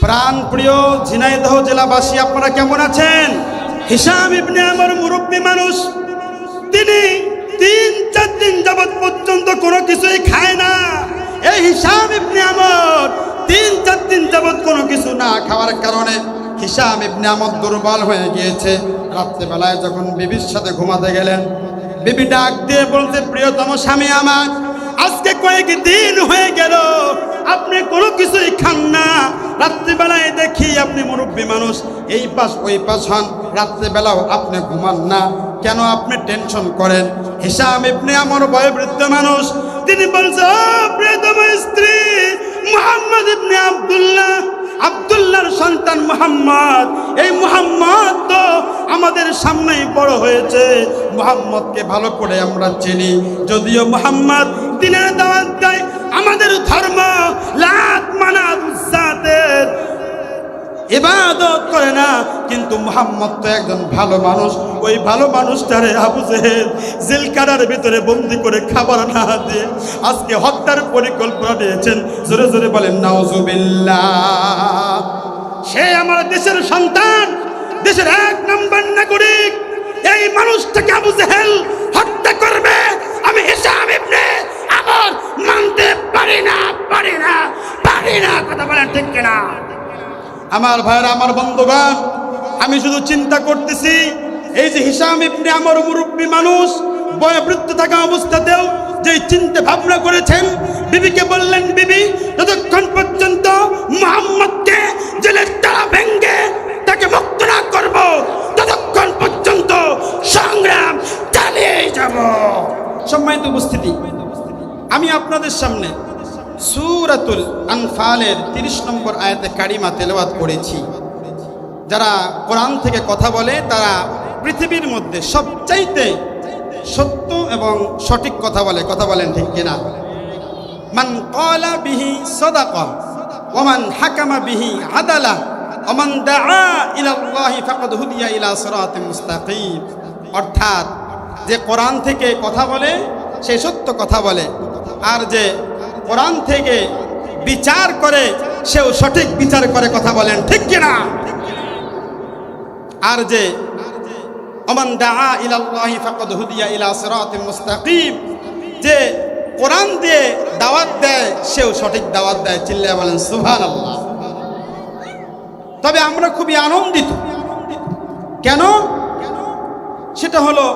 প্রাণ প্রিয় ঝিনাইদহ জেলাবাসী, আপনারা কেমন আছেন? হিশাম ইবনে আমর মুরব্বী মানুষ, তিনি 3-4 দিন যাবৎ পর্যন্ত কোনো কিছুই খায় না। এই হিশাম ইবনে আমর 3-4 দিন যাবৎ কোনো কিছু না খাওয়ার কারণে হিশাম ইবনে আমর দুর্বল হয়ে গিয়েছে। রাত্রেবেলায় যখন বিবির সাথে ঘুমাতে গেলেন, বিবি ডাক দিয়ে বলতে, প্রিয়তম স্বামী আমার, আজকে কয়েকদিন হয়ে গেল আপনি কোনো কিছুই খান না। রাত্রিবেলায় দেখি আপনি মুরব্বী মানুষ, এই পাশ ওই পাশ হন, রাত্রিবেলাও আপনি ঘুমান না, কেন আপনি টেনশন করেন? হিশাম ইবনে আমর বয়োবৃদ্ধ মানুষ, তিনি বলছে, ও প্রিয়তম স্ত্রী মুহাম্মদ ইবনে আব্দুল্লাহ, আব্দুল্লাহর সন্তান মুহাম্মদ, এই মুহাম্মদ তো আমাদের সামনেই বড় হয়েছে, মুহাম্মদকে ভালো করে আমরা চিনি। যদিও মুহাম্মদ দিনের দাওয়াত দেয়, আমাদের ধর্ম লাত মানাত উজ্জাতের ইবাদত করে না, কিন্তু মুহাম্মদ তো একজন ভালো মানুষ। ওই ভালো মানুষটারে আবু জেহেল জেলখানার ভিতরে বন্দি করে খাবার না দিয়ে আজকে হত্যার পরিকল্পনা নিয়েছেন। জোরে জোরে বলেন নাউজুবিল্লাহ। সে আমার দেশের সন্তান, দেশের 1 নম্বর নাগরিক। এই মানুষটাকে আবু জেহেল হত্যা করবে, আমি হিশাম ইবনে আমর মানতে পারি না, পারি না, পারি না। কথা বলেন ঠিক কিনা? আমার ভাইরা, আমার বন্ধুগণ, আমি শুধু চিন্তা করতেছি, এই যে হিশাম ইবনে আমর মুরব্বী মানুষ, বয়োবৃদ্ধ থাকা অবস্থাতেও যে চিন্তা ভাবনা করেছেন, বিবিকে বললেন, বিবি, যতক্ষণ পর্যন্ত মুহাম্মদকে জেলের তালা ভেঙ্গে তাকে মুক্ত না করব, ততক্ষণ পর্যন্ত সংগ্রাম চালিয়ে যাব। সম্মানিত উপস্থিতি, আমি আপনাদের সামনে সূরাতুল আনফালের 30 নম্বর আয়াতে কারিমা তেলাওয়াত করেছি। যারা কোরআন থেকে কথা বলে তারা পৃথিবীর মধ্যে সবচাইতে সত্য এবং সঠিক কথা বলে। কথা বলেন ঠিক কিনা? মান ক্বালা বিহি সাদাকা ওয়া মান হাকামা বিহি আদালা ওয়া মান দাআ ইলাল্লাহি ফাকাদ হুদিয়া ইলা সিরাতিন মুস্তাকিম। অর্থাৎ যে কোরআন থেকে কথা বলে সে সত্য কথা বলে, আর যে কোরআন থেকে বিচার করে সেও সঠিক বিচার করে। কথা বলেন ঠিক কিনা? আর যে ওমান দাআ ইলাল্লাহি ফাকাদ হুদিয়া ইলা সিরাতিন মুস্তাকিম, যে কোরআন দিয়ে দাওয়াত দেয় সেও সঠিক দাওয়াত দেয়। চিল্লায়া বলেন সুবহানাল্লাহ। তবে আমরা খুবই আনন্দিত। কেন? সেটা হলো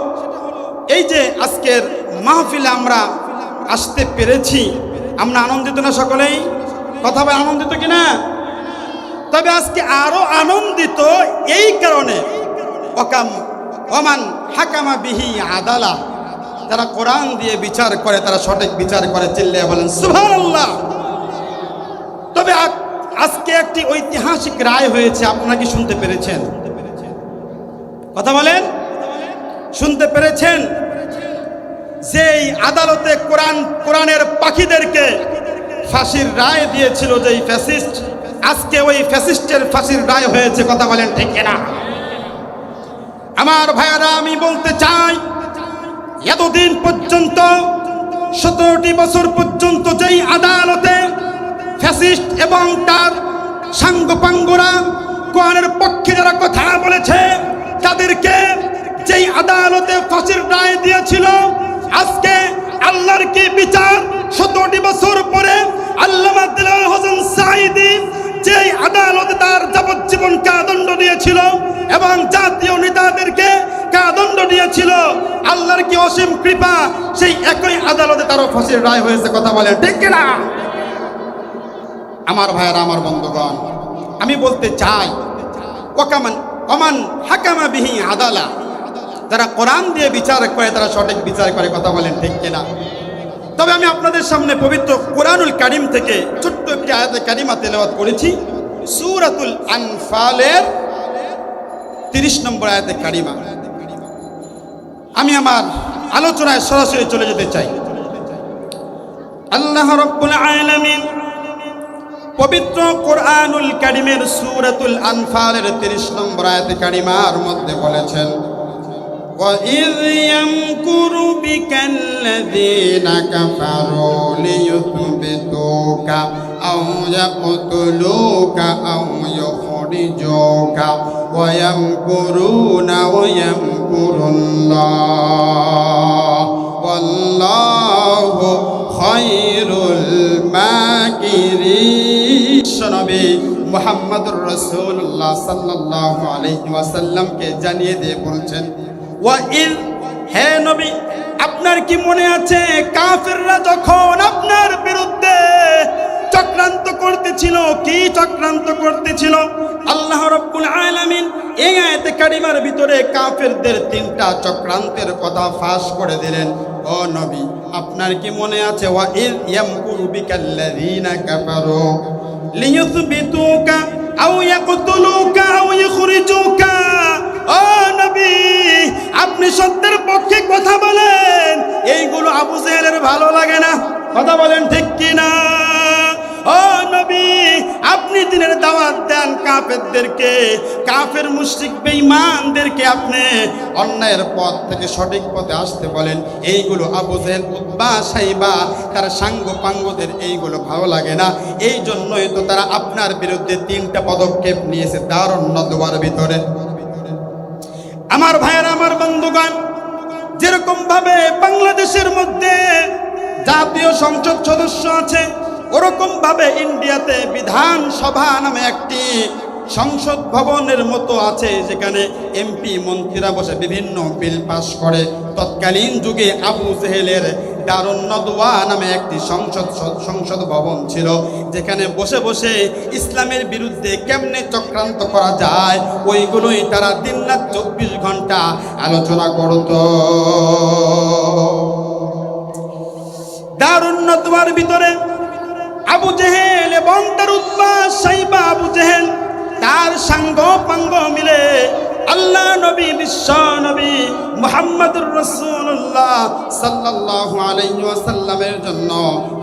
এই যে আজকের মাহফিলে আমরা আসতে পেরেছি, আমরা আনন্দিত না সকলেই? কথা বলে আনন্দিত কিনা? তবে আজকে আরো আনন্দিত এই কারণে, ওমান হাকামা বিহি আদালা, যারা কোরআন দিয়ে বিচার করে তারা সঠিক বিচার করে। চিল্লায়া বলেন সুবহানাল্লাহ। তবে আজকে একটি ঐতিহাসিক রায় হয়েছে, আপনারা কি শুনতে পেরেছেন? কথা বলেন, শুনতে পেরেছেন? যেই আদালতে কোরআনের পাখিদেরকে ফাঁসির রায় দিয়েছিল যেই ফ্যাসিস্ট, আজকে ওই ফ্যাসিস্টের ফাঁসির রায় হয়েছে। কথা বলেন ঠিক কিনা? আমার ভাইয়ারা, আমি বলতে চাই, এতদিন পর্যন্ত 17টি বছর পর্যন্ত যেই আদালতে ফ্যাসিস্ট এবং তার সাঙ্গপাঙ্গরা কোরআনের পক্ষে যারা কথা বলেছে, তাদেরকে যেই আদালতে ফাঁসির রায় দিয়েছিল, আজকে আল্লাহর কি বিচার? 17টি বছর পরে আল্লামা দিলওয়ার হোসেন সাঈদী যেই আদালতে তার যাবজ্জীবন কারাদণ্ড দিয়েছিল এবং জাতীয় নেতাদেরকে কারাদণ্ড দিয়েছিল, আল্লাহর কি অসীম কৃপা, সেই একই আদালতে তারও ফাঁসির রায় হয়েছে। কথা বলেন ঠিক কিনা? আমার ভাইয়েরা, আমার বন্ধুগণ, আমি বলতে চাই, ওমান হাকামা বিহি আদালা, যারা কোরআন দিয়ে বিচার করে তারা সঠিক বিচার করে। কথা বলেন ঠিক কিনা? তবে আমি আপনাদের সামনে পবিত্র কোরআনুল কারীম থেকে ছোট্ট একটি আয়াতে কারিমা তেলাওয়াত করেছি, সূরাতুল আনফালের 30 নম্বর আয়াতে কারিমা। আমি আমার আলোচনায় সরাসরি চলে যেতে চাই। আল্লাহ রাব্বুল আলামিন পবিত্র কোরআনুল কারীমের সূরাতুল আনফালের 30 নম্বর আয়াতে কারিমার মধ্যে বলেছেন, وَإِذْ يَمْكُرُ بِكَ الَّذِينَ كَفَرُوا لِيُثْبِتُوكَ আও ইয়াকতুলুকা আও ইউখরিজুকা ওয়া ইয়ামকুরুনা ওয়া ইয়ামকুরুল্লাহ ওয়াল্লাহু খায়রুল মাকিরিন। নবী মুহাম্মদুর রাসূলুল্লাহ সাল্লাল্লাহু আলাইহি ওয়াসাল্লামকে জানিয়ে দিয়ে বলছেন, ওয়া ইল, হে নবী আপনার কি মনে আছে কাফেররা যখন আপনার বিরুদ্ধে চক্রান্ত করতেছিল? কি চক্রান্ত করতেছিল? আল্লাহ রাব্বুল আলামিন এই আয়াতে কারিমার ভিতরে কাফেরদের তিনটা চক্রান্তের কথা ফাঁস করে দিলেন। ও নবী আপনার কি মনে আছে? ওয়া ইল ইয়ামকুরু বিকাল্লাযীনা কাফারু লিইউসবিতুকা আও ইয়াকতুলুকা আও ইউখরিজুকা। ও নবী আপনি সত্যের পক্ষে কথা বলেন, এইগুলো আবু জেহেলের ভালো লাগে না। কথা বলেন ঠিক কি না? ও নবী আপনি দিনের দাওয়াত দেন কাফেরদেরকে, কাফের মুশরিক বেঈমানদেরকে আপনি অন্যায়ের পথ থেকে সঠিক পথে আসতে বলেন। এইগুলো আবু জেহেল, উতবা, শাইবা তার সাঙ্গ পাঙ্গদের এইগুলো ভালো লাগে না। এই জন্যই তো তারা আপনার বিরুদ্ধে তিনটা পদক্ষেপ নিয়েছে দারুন নদওয়ার ভিতরে। আমার ভাইয়েরা, আমার বন্ধুগণ, যেরকম ভাবে বাংলাদেশের মধ্যে জাতীয় সংসদ সদস্য আছে, ওরকম ভাবে ইন্ডিয়াতে বিধানসভা নামে একটি সংসদ ভবনের মতো আছে, যেখানে এমপি মন্ত্রীরা বসে বিভিন্ন বিল পাস করে। তৎকালীন যুগে আবু জেহেলের দারুন নদওয়া নামে একটি সংসদ ভবন ছিল, যেখানে বসে বসে ইসলামের বিরুদ্ধে কেমনে চক্রান্ত করা যায় ওইগুলোই তারা দিনরাত 24 ঘন্টা আলোচনা করত। দারুন নদওয়ার ভিতরে আবু জেহেল এবং তার উতবা, শাইবা, আবু জেহেল তার সাঙ্গ পাঙ্গ মিলে আল্লাহ নবী, বিশ্ব নবী মুহাম্মদুর রাসূলুল্লাহ সাল্লাল্লাহু আলাইহি ওয়াসাল্লামের জন্য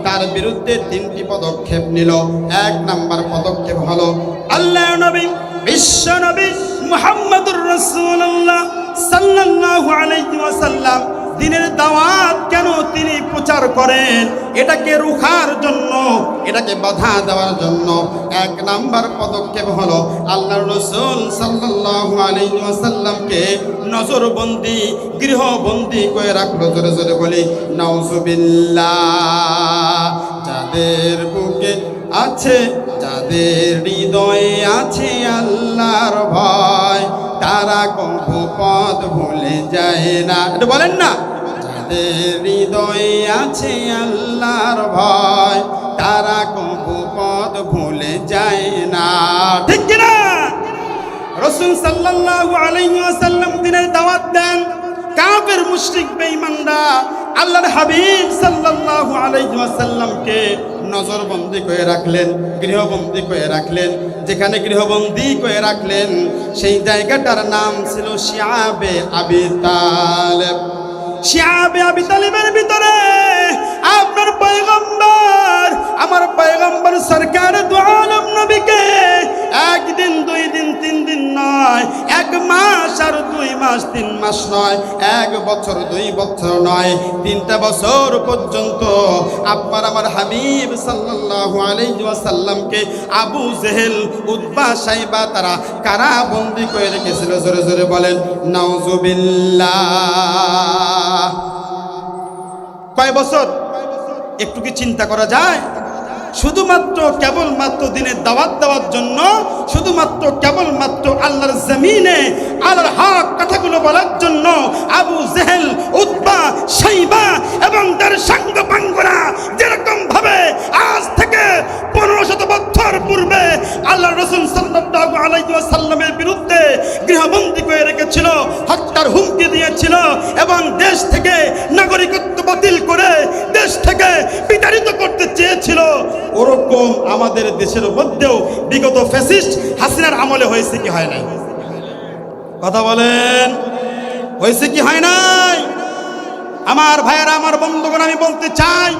তার বিরুদ্ধে তিনটি পদক্ষেপ নিল। এক নাম্বার পদক্ষেপ হলো আল্লাহ নবী, বিশ্ব নবী মুহাম্মদুর রাসূলুল্লাহ সাল্লাল্লাহু আলাইহি ওয়াসাল্লাম দিনের দাওয়াত কেন তিনি প্রচার করেন, এটাকে রুখার জন্য, এটাকে বাধা দেওয়ার জন্য এক নাম্বার পদক্ষেপ হলো আল্লাহর রাসূল সাল্লাল্লাহু আলাইহি ওয়াসাল্লামকে নজরবন্দি, গৃহবন্দি করে রাখলো। জোরে জোরে বলি নাউজুবিল্লাহ। যাদের বুকে আছে, যাদের হৃদয়ে আছে আল্লাহর ভয়, তারা কখনো পথ ভুলে যায় না। এটা বলেন না, যাদের হৃদয়ে আছে আল্লাহর ভয়, তারা কখনো পথ ভুলে যায় না। ঠিক কি না? রাসূল সাল্লাল্লাহু আলাইহি ওয়াসাল্লাম দিনের দাওয়াত দেন, কাফের মুশরিক বেঈমানরা আল্লাহর হাবিব সাল্লাল্লাহু আলাইহি ওয়াসাল্লামকে নজরবন্দি করে রাখলেন, গৃহবন্দী করে রাখলেন। যেখানে গৃহবন্দী করে রাখলেন সেই জায়গাটার নাম ছিল শিয়াবে আবি তালেব। শিয়াবে আবি তালেবের ভিতরে আপনার পয়গম্বর, আমার পয়গম্বর সরকার দু আলম নবীকে একদিন, 2 দিন, 3 দিন নয়, 1 মাস আর 2 মাস, 3 মাস নয়, 1 বছর 2 বছর নয়, 3টা বছর পর্যন্ত আপনার আমার হাবিব সাল্লাল্লাহু আলাইহি ওয়াসাল্লামকে আবু জেহেল, উতবা, শাইবা তারা কারাবন্দি করে রেখেছিল। জোরে জোরে বলেন নাউজুবিল্লাহ। কয় বছর? একটু কি চিন্তা করা যায়? শুধুমাত্র কেবলমাত্র দিনের দাওয়াত দেওয়ার জন্য, শুধুমাত্র কেবলমাত্র আল্লাহর জমিনে আল্লাহর হক কথাগুলো বলার জন্য আবু জেহেল, উতবা, শাইবা এবং তার সাঙ্গপাঙ্গরা যেরকম ভাবে আজ থেকে 1500 বছর পূর্বে আল্লাহ রাসূল সাল্লাল্লাহু আলাইহি ওয়াসাল্লামের বিরুদ্ধে গৃহবন্দী করে রেখেছিল, হত্যার হুমকি দিয়েছিল এবং দেশ থেকে নাগরিকত্ব বাতিল করে দেশ থেকে বিতাড়িত করতে চেয়েছিল, ওরকম আমাদের দেশের মধ্যেও বিগত ফ্যাসিস্ট হাসিনার আমলে হয়েছে কি হয় নাই? কথা বলেন, হয়েছে কি হয় নাই? আমার ভাইয়েরা, আমার বন্ধুগণ, আমি বলতে চাই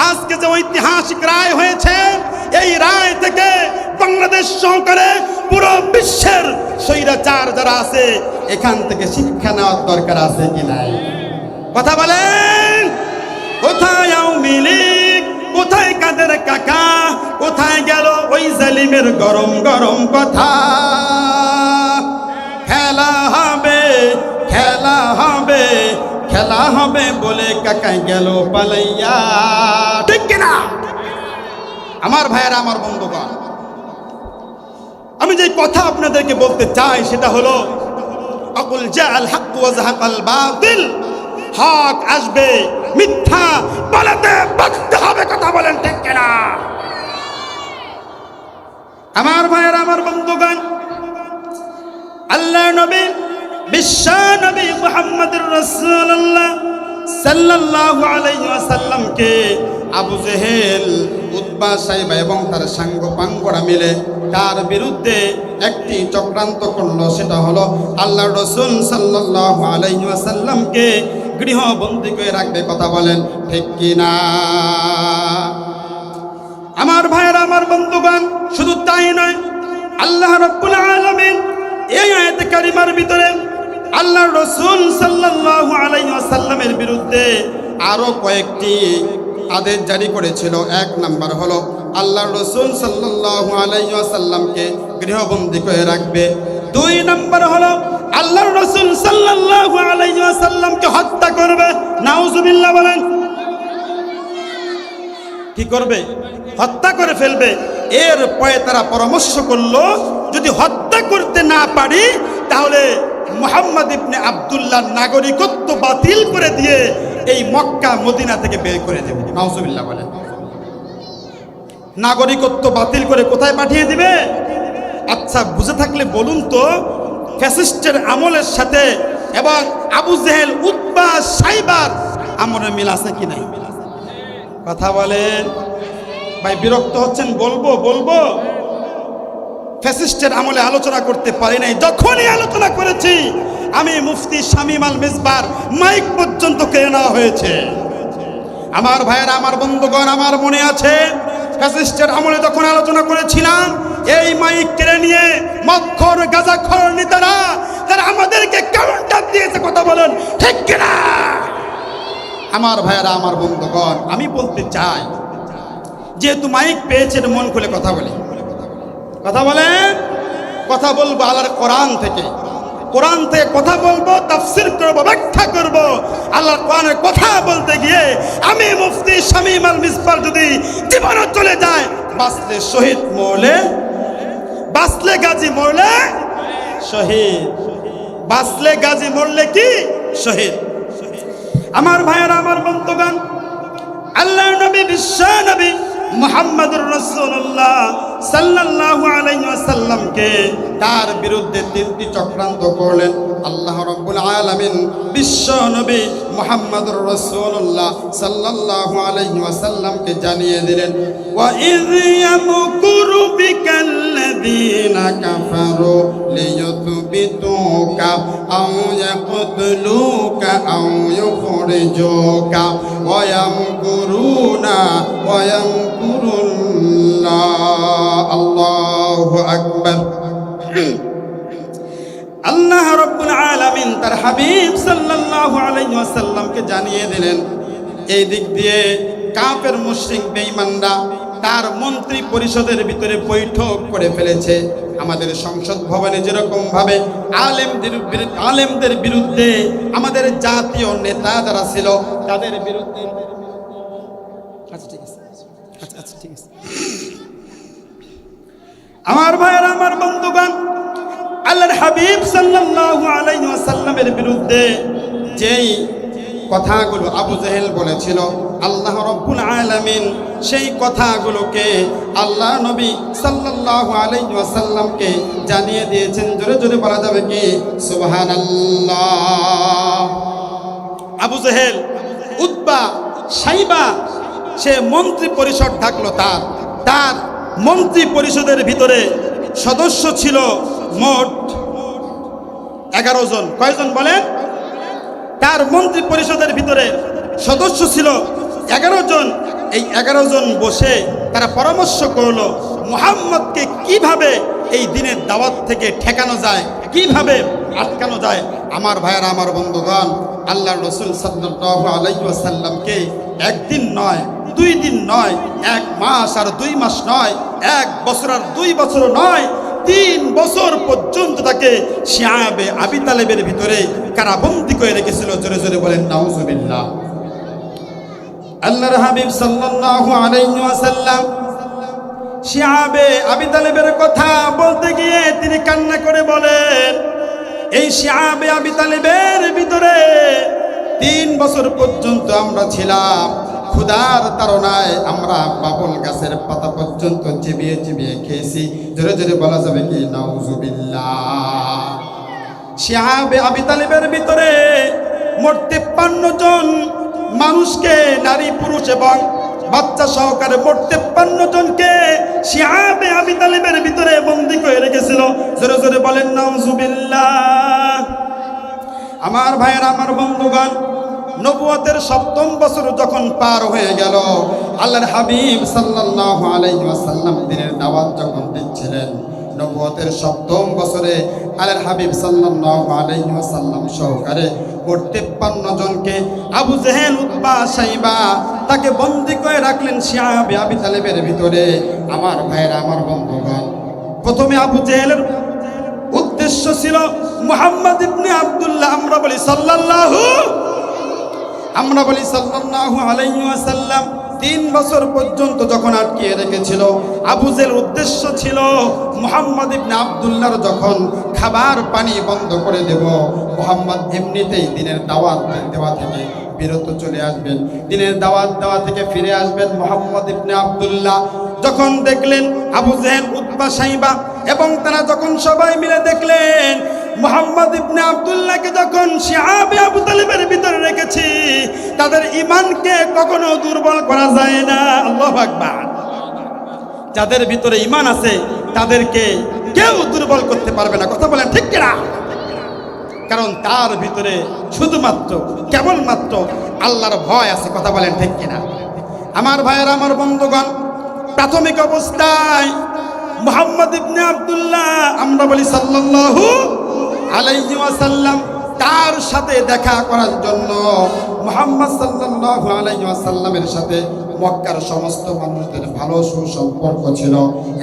আজকে যে ঐতিহাসিক রায় হয়েছে, এই রায় থেকে বাংলাদেশ সহকারে পুরো বিশ্বের স্বৈরাচার যারা আছে এখান থেকে শিক্ষা নেওয়ার দরকার আছে কি নাই? কথা বলেন। কোথায় আওয়ামী লীগ, কোথায় কাদের কাকা, কোথায় গেল ওই জালিমের গরম গরম কথা। খেলা হবে, খেলা হবে, খেলা হবে বলে কাকাই গেল পালাইয়া, ঠিক কিনা? আমার ভাইয়েরা, আমার বন্ধুগণ, আমি যে কথা আপনাদেরকে বলতে চাই সেটা হলো আকুল জাআল হক ওয়া যাহাকাল বাতিল, হক আসবে, মিথ্যা পালাতে বাধ্য হবে। কথা বলেন ঠিক কিনা? আমার ভাইয়েরা, আমার বন্ধুগণ, আল্লাহ নবী, বিশ্ব নবী মুহাম্মদুর রাসূলুল্লাহ সাল্লাল্লাহু আলাইহি ওয়াসাল্লামকে আবু জেহেল, উতবা, সাইবা এবং তার সাঙ্গপাঙ্গরা মিলে তার বিরুদ্ধে একটি চক্রান্ত করলো। সেটা হলো আল্লাহ রাসূল সাল্লাল্লাহু আলাইহি ওয়াসাল্লামকে গৃহবন্দী করে রাখবে। কথা বলেন ঠিক কিনা? আমার ভাইয়েরা, আমার বন্ধুগণ, শুধু তাই নয়, আল্লাহ রাব্বুল আলামিন এই আয়াতে কারিমার ভিতরে আল্লাহ রাসূল সাল্লাল্লাহু আলাইহি ওয়াসাল্লামের বিরুদ্ধে আরো কয়েকটি আদেশ জারি করেছিল। এক নাম্বার হলো আল্লাহ রাসূল সাল্লাল্লাহু আলাইহি ওয়াসাল্লামকে গৃহবন্দী করে রাখবে। দুই নাম্বার হলো আল্লাহ রাসূল সাল্লাল্লাহু আলাইহি ওয়াসাল্লামকে হত্যা করবে। নাউজুবিল্লাহ বলেন। কি করবে? হত্যা করে ফেলবে। এরপরে তারা পরামর্শ করলো, যদি হত্যা করতে না পারি তাহলে মুহাম্মদ ইবনে আব্দুল্লাহর নাগরিকত্ব বাতিল করে দিয়ে এই মক্কা মদিনা থেকে বের করে দেবে। নাউজুবিল্লাহ বলেন। নাগরিকত্ব বাতিল করে কোথায় পাঠিয়ে দিবে? আচ্ছা, বুঝে থাকলে বলুন তো, ফ্যাসিস্টের আমলের সাথে এবং আবু জেহেল, উতবা, সাইবার আমলের মিল আছে কি নাই? কথা বলেন ভাই। বিরক্ত হচ্ছেন? বলবো ফ্যাসিস্টের আমলে আলোচনা করতে পারি নাই। যখনই আলোচনা করেছি আমি মুফতি শামীম আল মিসবার মাইক পর্যন্ত কেড়ে নেওয়া হয়েছে। আমার ভাইয়েরা, আমার বন্ধুগণ, আমার মনে আছে ফ্যাসিস্টের আমলে যখন আলোচনা করেছিলাম, এই মাইক কেড়ে নিয়ে মক্খর গাজাখর নেতারা তারা আমাদেরকে কাউন্টার দিয়েছে। কথা বলেন ঠিক কিনা? আমার ভাইয়েরা, আমার বন্ধুগণ, আমি বলতে চাই, যেহেতু মাইক পেয়েছেন, মন খুলে কথা বলি। কথা বলেন। কথা বলবো আল্লাহর কোরআন থেকে কথা বলবো, তাফসীর করবো, ব্যাখ্যা করবো। আল্লাহর কোরআনের কথা বলতে গিয়ে আমি মুফতি শামীম আল মিসবার যদি জীবনও চলে যায়, বাঁচলে শহীদ, মরলে বাঁচলে গাজী, মরলে শহীদ। বাঁচলে গাজী, মরলে কি শহীদ। আমার ভাইয়েরা, আমার বন্ধুগণ, আল্লাহর নবী, বিশ্ব নবী মুহাম্মদুর রাসূলুল্লাহ সাল্লাল্লাহু আলাইহি ওয়াসাল্লামকে তার বিরুদ্ধে তিনটি চক্রান্ত করলেন। আল্লাহ রাব্বুল আলামিন বিশ্ব নবী মুহাম্মদুর রাসূলুল্লাহ সাল্লাল্লাহু আলাইহি ওয়াসাল্লামকে জানিয়ে দিলেন, ওয়া ইয ইয়ামকুরু বিকাল্লাযীনা কাফারু লিয়ুথবিতুকা আও ইয়াকতুলুকা আও ইউখরিজুকা ওয়া ইয়ামকুরুনা ওয়া ইয়ামকুরুল্লাহ। আল্লাহু আকবার। আল্লাহ রাব্বুল আলামিন তার হাবিব সাল্লাল্লাহু আলাইহি ওয়াসাল্লামকে জানিয়ে দিলেন, এই দিক দিয়ে কাফের মুশরিক বেঈমানরা তার মন্ত্রী পরিষদের ভিতরে বৈঠক করে ফেলেছে। আমাদের সংসদ ভবনে যেরকম ভাবে আলেমদের বিরুদ্ধে আমাদের জাতীয় নেতা যারা ছিল তাদের বিরুদ্ধে। আচ্ছা ঠিক আছে, আচ্ছা ঠিক আছে। আমার ভাইয়েরা, আমার বন্ধুগণ, আল্লাহর হাবিব সাল্লাল্লাহু আলাইহি ওয়াসাল্লামের বিরুদ্ধে যেই কথাগুলো আবু জেহেল বলেছিল, আল্লাহ রাব্বুল আলামিন সেই কথাগুলোকে আল্লাহ নবী সাল্লাল্লাহু আলাইহি ওয়াসাল্লামকে জানিয়ে দিয়েছেন। জোরে জোরে বলা যাবে কি সুবহানাল্লাহ। আবু জেহেল, উতবা, সাইবা সে মন্ত্রী পরিষদ থাকলো। তার মন্ত্রী পরিষদের ভিতরে সদস্য ছিল মোট 11 জন। কয়জন বলেন? তার মন্ত্রী পরিষদের ভিতরে সদস্য ছিল 11 জন। এই 11 জন বসে তারা পরামর্শ করলো মুহাম্মদকে কিভাবে এই দিনের দাওয়াত থেকে ঠেকানো যায়, কিভাবে আটকানো যায়। আমার ভাইয়েরা, আমার বন্ধুগণ, আল্লাহ রসুল সাল্লাল্লাহু আলাইহি ওয়াসাল্লামকে একদিন নয়, 2 দিন নয়, 1 মাস আর 2 মাস নয়, 1 বছর আর 2 বছর নয়, 3 বছর পর্যন্ত তাকে শিয়াবে আবি তালেবের ভিতরে কারাবন্দী করে রেখেছিল। জোরে জোরে বলেন নাউজুবিল্লাহ। আল্লাহর হাবিব সাল্লাল্লাহু আলাইহি ওয়াসাল্লাম শিয়াবে আবি তালেবের কথা বলতে গিয়ে তিনি কান্না করে বলেন, এই শিয়াবে আবি তালেবের ভিতরে 3 বছর পর্যন্ত আমরা ছিলাম। ক্ষুধার তাড়নায় আমরা বাবুল গাছের পাতা পর্যন্ত চিবিয়ে চিবিয়ে খেয়েছি। জোরে জোরে বলা যাবে কি নাউজুবিল্লাহ। শিয়াবে আবি তালেবের ভিতরে মোট 53 জন মানুষকে, নারী পুরুষ এবং বাচ্চা সহকারে মোট 53 জনকে শিয়াবে আবি তালেবের ভিতরে বন্দী করে রেখেছিল। জোরে জোরে বলেন নাউজুবিল্লাহ। আমার ভাইয়েরা, আমার বন্ধুগণ, নবুয়তের 7ম বছর যখন পার হয়ে গেল, আল্লাহর হাবিব সাল্লাল্লাহু আলাইহি ওয়াসাল্লাম দিনের দাওয়াত যখন দিচ্ছিলেন, নবুয়তের 7ম বছরে আল্লাহর হাবিব সাল্লাল্লাহু আলাইহি ওয়াসাল্লাম সহকারে মোট 53 জনকে আবু জেহেল, উতবা, সাইবা তাকে বন্দী করে রাখলেন শিয়াবে আবি তালেবের ভিতরে। আমার ভাইয়েরা, আমার বন্ধুগণ, প্রথমে আবু জেহেলের উদ্দেশ্য ছিল মুহাম্মদ ইবনে আব্দুল্লাহ, আমরা বলি সাল্লাল্লাহু আলাইহি ওয়াসাল্লাম 3 বছর পর্যন্ত যখন আটকিয়ে রেখেছিল, আবু জেহেল উদ্দেশ্য ছিল মুহাম্মদ ইবনে আব্দুল্লাহর যখন খাবার পানি বন্ধ করে দেব, মুহাম্মদ এমনিতেই দিনের দাওয়াত দেওয়া থেকে বিরত চলে আসবেন, দিনের দাওয়াত দেওয়া থেকে ফিরে আসবেন। মুহাম্মদ ইবনে আব্দুল্লাহ যখন দেখলেন আবু জেহেল, উতবা, সাইবা এবং তারা যখন সবাই মিলে দেখলেন মুহাম্মদ ইবনে আব্দুল্লাহকে যখন শিয়াবে আবু তালেবের ভিতরে রেখেছি, তাদের ঈমানকে কখনো দুর্বল করা যায় না। আল্লাহু আকবার। যাদের ভিতরে ঈমান আছে তাদেরকে কেউ দুর্বল করতে পারবে না। কথা বলেন ঠিক কিনা? কারণ তার ভিতরে শুধুমাত্র কেবলমাত্র আল্লাহর ভয় আছে। কথা বলেন ঠিক কিনা? আমার ভাইয়েরা, আমার বন্ধুগণ, প্রাথমিক অবস্থায় মুহাম্মদ ইবনে আব্দুল্লাহ, আমরা বলি সাল্লাল্লাহু আলাইহি ওয়াসাল্লাম, তার সাথে দেখা করার জন্য মুহাম্মদ সাল্লাল্লাহু আলাইহি ওয়াসাল্লামের সাথে মক্কার সমস্ত মানুষদের ভালো সুসম্পর্ক ছিল।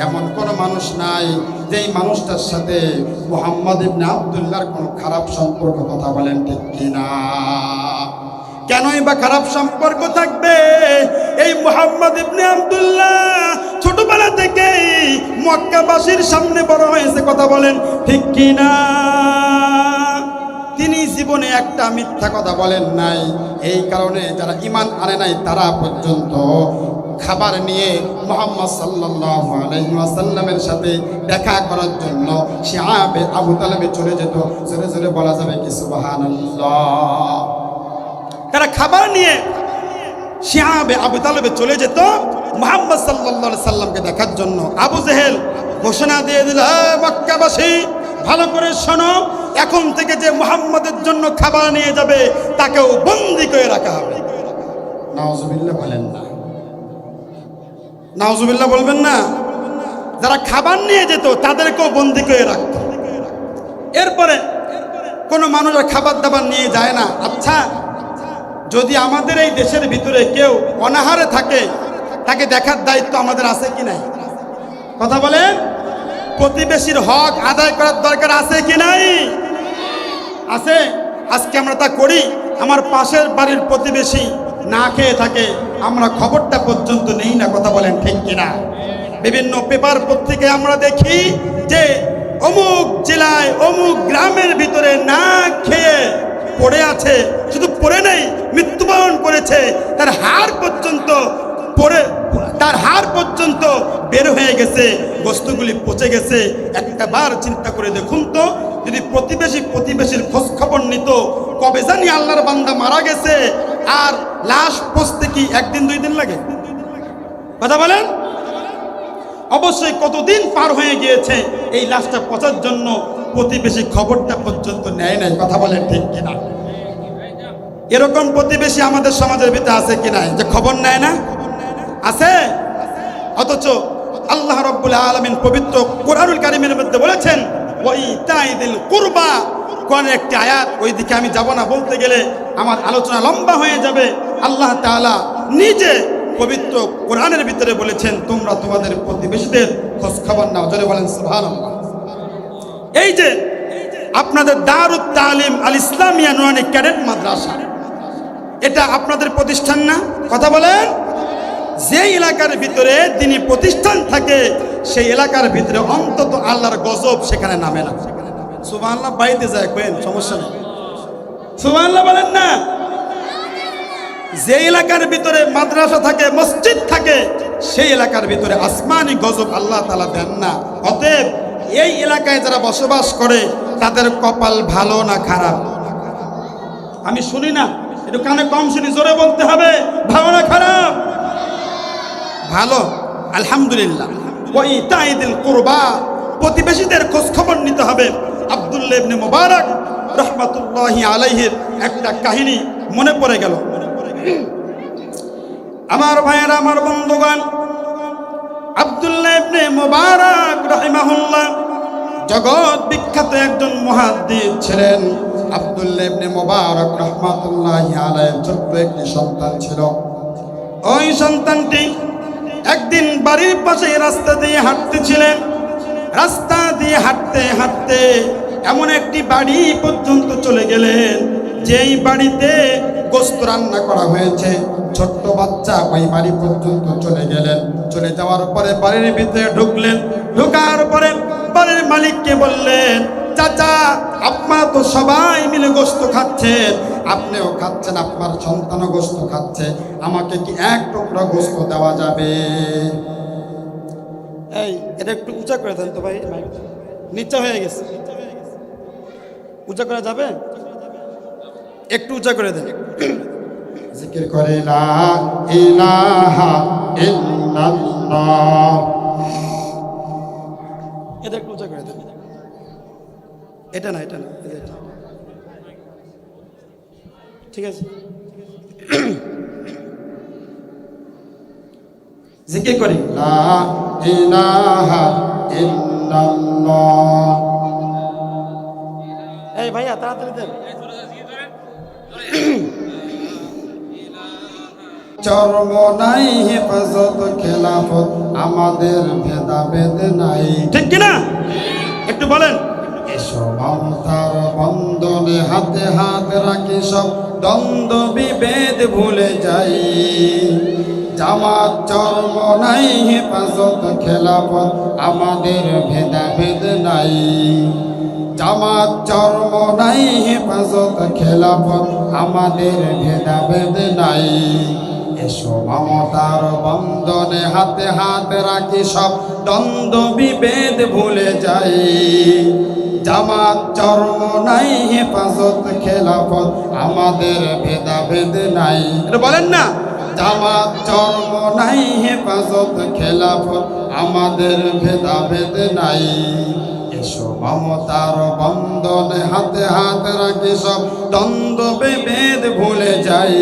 এমন কোনো মানুষ নাই যেই মানুষটার সাথে মুহাম্মদ ইবনে আব্দুল্লাহর কোনো খারাপ সম্পর্ক। কথা বলেন ঠিক কিনা? কেনই বা খারাপ সম্পর্ক থাকবে? এই মুহাম্মদ ইবনে আব্দুল্লাহ ছোটবেলা থেকেই মক্কাবাসীর সামনে বড় হয়েছে। কথা বলেন ঠিক কিনা? তিনি জীবনে একটা মিথ্যা কথা বলেন নাই। এই কারণে যারা ঈমান আনে নাই তারা পর্যন্ত খাবার নিয়ে মুহাম্মদ সাল্লাল্লাহু আলাইহি ওয়াসাল্লামের সাথে দেখা করার জন্য শিয়াবে আবু তালেবে চলে যেত। জোরে জোরে বলা যাবে কি সুবহানাল্লাহ। তারা খাবার নিয়ে শিয়াবে আবু তালেবে চলে যেত মুহাম্মদ সাল্লাল্লাহু আলাইহি সাল্লামকে দেখার জন্য। আবু জেহেল ঘোষণা দিয়ে দিল, মক্কাবাসী ভালো করে শোনো, এখন থেকে যে মুহাম্মদের জন্য খাবার নিয়ে যাবে তাকেও বন্দী করে রাখা হবে। নাউজুবিল্লাহ বলেন না, নাউজুবিল্লাহ বলবেন না। যারা খাবার নিয়ে যেত তাদেরকেও বন্দী করে রাখত। এরপরে কোনো মানুষ আর খাবার দাবার নিয়ে যায় না। আচ্ছা, যদি আমাদের এই দেশের ভিতরে কেউ অনাহারে থাকে, তাকে দেখার দায়িত্ব আমাদের আছে কি নাই? কথা বলেন। প্রতিবেশীর হক আদায় করার দরকার আছে কি নাই? আছে। আজকে আমরা তা করি। আমার পাশের বাড়ির প্রতিবেশী না খেয়ে থাকে, আমরা খবরটা পর্যন্ত নেই না। কথা বলেন ঠিক কিনা? বিভিন্ন পেপার পত্রিকায় আমরা দেখি যে অমুক জেলায় অমুক গ্রামের ভিতরে না খেয়ে পড়ে আছে, শুধু পড়ে নেই, মৃত্যুবরণ করেছে, তার হাড় পর্যন্ত বের হয়ে গেছে, বস্তুগুলি পচে গেছে। একটা বার চিন্তা করে দেখুন তো, যদি প্রতিবেশীর খোঁজ খবর নিত, কবে জানি আল্লাহর বান্দা মারা গেছে, আর লাশ পচতে কি 1 দিন 2 দিন লাগে? কথা বলেন। অবশ্যই কতদিন পার হয়ে গিয়েছে এই লাশটা পচার জন্য প্রতিবেশী খবরটা পর্যন্ত নেয় নাই। কথা বলেন ঠিক কিনা? এরকম প্রতিবেশী আমাদের সমাজের ভিতরে আছে কিনা যে খবর নেয় না? আছে। অথচ আল্লাহ রাব্বুল আলামিন পবিত্র কোরআনুল কারীমের মধ্যে বলেছেন, ওয়াইতাইদিল কুরবা কোরআনের একটি আয়াত, ওই দিকে আমি যাব না, বলতে গেলে আমার আলোচনা লম্বা হয়ে যাবে। আল্লাহ তাআলা নিজে পবিত্র কোরআনের ভিতরে বলেছেন, তোমরা তোমাদের প্রতিবেশীদের খোঁজ খবর নাও। জোরে বলেন সুবহানাল্লাহ। এই যে আপনাদের দারুত তালিম আল ইসলামিয়া নুরানি ক্যাডেট মাদ্রাসা, এটা আপনাদের প্রতিষ্ঠান না? কথা বলেন। যে এলাকার ভিতরে দিনী প্রতিষ্ঠান থাকে সেই এলাকার ভিতরে অন্তত আল্লাহর গজব সেখানে নামে না। সুবহানাল্লাহ। বাড়িতে যায় কেন, সমস্যা নেই। সুবহানাল্লাহ বলেন না। যে এলাকার ভিতরে মাদ্রাসা থাকে, মসজিদ থাকে, সেই এলাকার ভিতরে আসমানি গজব আল্লাহ তাআলা দেন না। অতএব এই এলাকায় যারা বসবাস করে তাদের কপাল ভালো না খারাপ? আমি শুনি না, একটু কানে কম শুনি, জোরে বলতে হবে। ভালো না খারাপ? ভালো, আলহামদুলিল্লাহ। ওই তাইদিল কুরবা, প্রতিবেশীদের খোঁজ খবর নিতে হবে। আব্দুল্লাহ ইবনে মুবারক রাহমাতুল্লাহি আলাইহির একটা কাহিনী মনে পড়ে গেল। আমার ভাইয়েরা, আমার বন্ধুগণ, আব্দুল্লাহ ইবনে মুবারক রাহিমাহুল্লাহ জগৎ বিখ্যাত একজন মুহাদ্দিস ছিলেন। আব্দুল্লাহ ইবনে মুবারক রাহমাতুল্লাহি আলাইহির ছোট্ট একটি সন্তান ছিল। ওই সন্তানটি একদিন বাড়ির পাশে রাস্তা দিয়ে হাঁটতেছিলেন। রাস্তা দিয়ে হাঁটতে হাঁটতে এমন একটি বাড়ি পর্যন্ত চলে গেলেন, যেই বাড়িতে গোশত রান্না করা হয়েছে। ছোট্ট বাচ্চা ওই বাড়ি পর্যন্ত চলে গেলেন। চলে যাওয়ার পরে বাড়ির ভিতরে ঢুকলেন। ঢোকার পরে বাড়ির মালিককে বললেন, চাচা, আপনারা তো সবাই মিলে গোশত খাচ্ছেন, আপনিও খাচ্ছেন, আপনার সন্তানও গোশত খাচ্ছে, আমাকে কি এক টুকরা গোশত দেওয়া যাবে? এই এটা একটু উঁচা করে দেন তো ভাই, নিচা হয়ে গেছে। উঁচা করা যাবে? একটু উঁচা করে দেন। জিকির করে লা ইলাহা ইল্লাল্লাহ। এটা একটু উঁচা করে দেন। এটা না, এটা না, এটা। ঠিক আছে। জিকির করি লা ইলাহা ইল্লাল্লাহ। এই ভাইয়া তাড়াতাড়ি দেন। চর্ম নাই, হেফাজত, খেলাফত, আমাদের ভেদাভেদ নাই। ঠিক কিনা? একটু বলেন। এসো মমতার বন্ধনে হাতে হাত রাখি, সব দ্বন্দ্ব বিভেদ ভুলে যাই। জামাত চর্ম নাই, হেফাজত, খেলাফত, আমাদের ভেদাভেদ নাই। জামাত চর্ম নাই, হেফাজত, খেলাফত, আমাদের ভেদাভেদ নাই। এসো মমতার বন্ধনে হাতে হাত রাখি, সব দ্বন্দ্ব বিভেদ ভুলে যাই। জামাত চর্ম নাই, হেফাজত, খেলাফত, আমাদের ভেদাভেদ নাই। এটা বলেন না। জামাত চর্ম নাই, হেফাজত, খেলাফত, আমাদের ভেদাভেদ নাই। এসো মমতার বন্ধনে হাতে হাত রাখি, সব দ্বন্দ্ব বিভেদ ভুলে যাই।